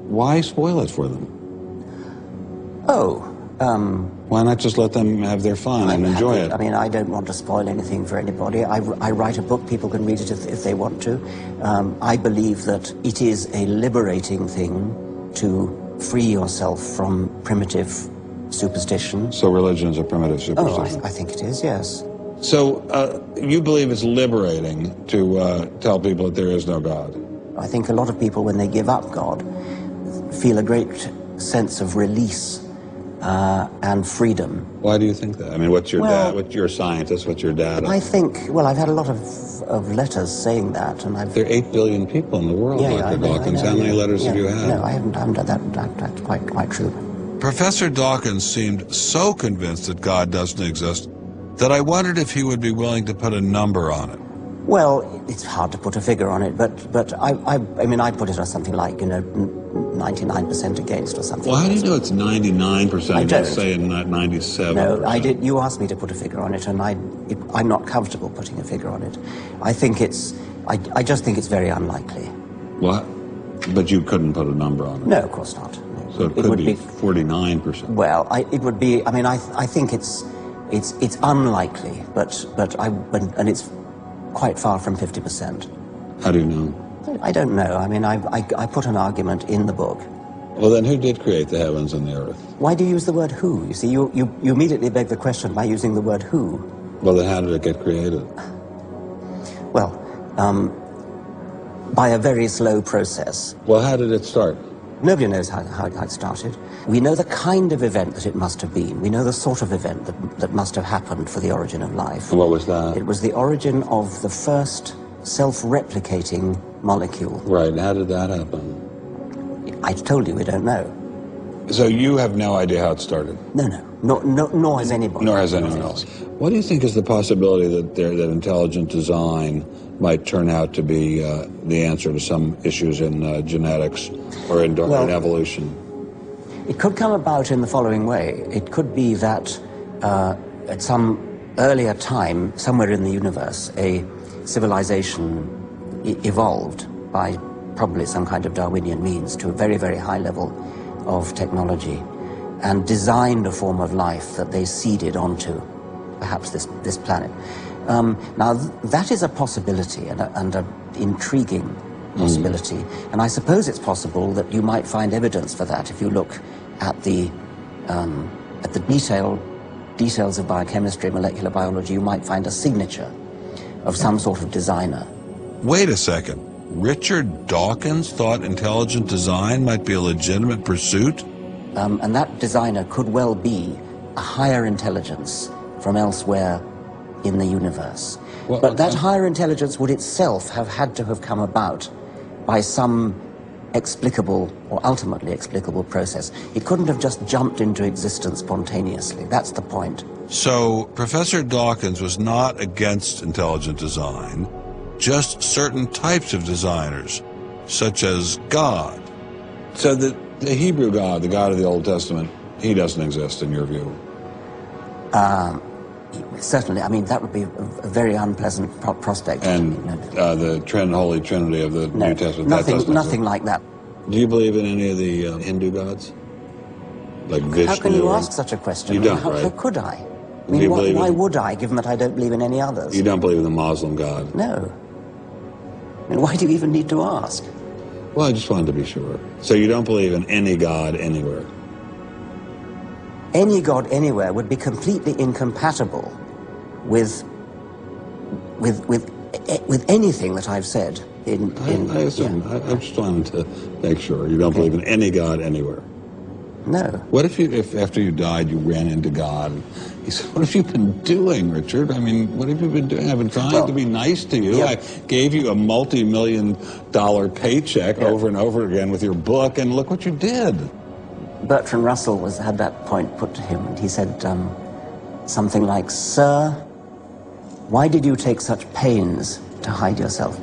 Why spoil it for them? Oh, why not just let them have their fun and enjoy it? I mean, I don't want to spoil anything for anybody. I write a book, people can read it if they want to. I believe that it is a liberating thing to free yourself from primitive superstition. So religion is a primitive superstition? Oh, I think it is, yes. So you believe it's liberating to tell people that there is no God? I think a lot of people, when they give up God, feel a great sense of release and freedom. Why do you think that? I mean, what's your dad? What's your scientist? What's your dad? I think, well, I've had a lot of letters saying that, and I've... There are 8 billion people in the world, Dr. Dawkins. How many letters have you had? No, I haven't done that. That's quite true. Professor Dawkins seemed so convinced that God doesn't exist that I wondered if he would be willing to put a number on it. Well, it's hard to put a figure on it, but I mean, I'd put it as something like, 99% against or something. Well, how do you know it's 99%? I don't. Say not 97%. No, I did. You asked me to put a figure on it, and I'm not comfortable putting a figure on it. I think I just think it's very unlikely. What? But you couldn't put a number on it? No, of course not. So it could be 49%. Well, it would be. I mean, I think it's unlikely, and it's quite far from 50%. How do you know? I don't know. I mean, I put an argument in the book. Well, then who did create the heavens and the earth? Why do you use the word who? You see, you immediately beg the question by using the word who. Well, then how did it get created? Well, by a very slow process. Well, how did it start? Nobody knows how it started. We know the kind of event that it must have been. We know the sort of event that must have happened for the origin of life. And what was that? It was the origin of the first self-replicating molecule. Right, and how did that happen? I told you we don't know. So you have no idea how it started? No. Nor has anybody. Nor has anyone else. What do you think is the possibility that intelligent design might turn out to be the answer to some issues in genetics or in evolution? It could come about in the following way. It could be that at some earlier time, somewhere in the universe, a civilization evolved by probably some kind of Darwinian means to a very, very high level of technology and designed a form of life that they seeded onto, perhaps this planet. Now, that is a possibility and an intriguing possibility. And I suppose it's possible that you might find evidence for that if you look at the details of biochemistry, molecular biology. You might find a signature of some sort of designer. Wait a second. Richard Dawkins thought intelligent design might be a legitimate pursuit? And that designer could well be a higher intelligence from elsewhere in the universe. Well, but that higher intelligence would itself have had to have come about by some explicable or ultimately explicable process. It couldn't have just jumped into existence spontaneously. That's the point. So Professor Dawkins was not against intelligent design, just certain types of designers, such as God. So the Hebrew God, the God of the Old Testament, he doesn't exist in your view? Certainly. I mean, that would be a very unpleasant prospect. And the Holy Trinity of the New Testament? Nothing like that. Do you believe in any of the Hindu gods? Like Vishnu? How can you ask such a question? You don't, right? How could I? I mean, why would I, given that I don't believe in any others? You don't believe in the Muslim God? No. I mean, why do you even need to ask? Well, I just wanted to be sure. So you don't believe in any God anywhere? Any God anywhere would be completely incompatible with anything that I've said. I assume. Yeah. I'm just trying to make sure. You don't believe in any God anywhere? No. What if after you died you ran into God? He said, "What have you been doing, Richard? I mean, what have you been doing? I've been trying to be nice to you. I gave you a multi-million-dollar paycheck over and over again with your book, and look what you did." Bertrand Russell had that point put to him, and he said something like, "Sir, why did you take such pains to hide yourself?"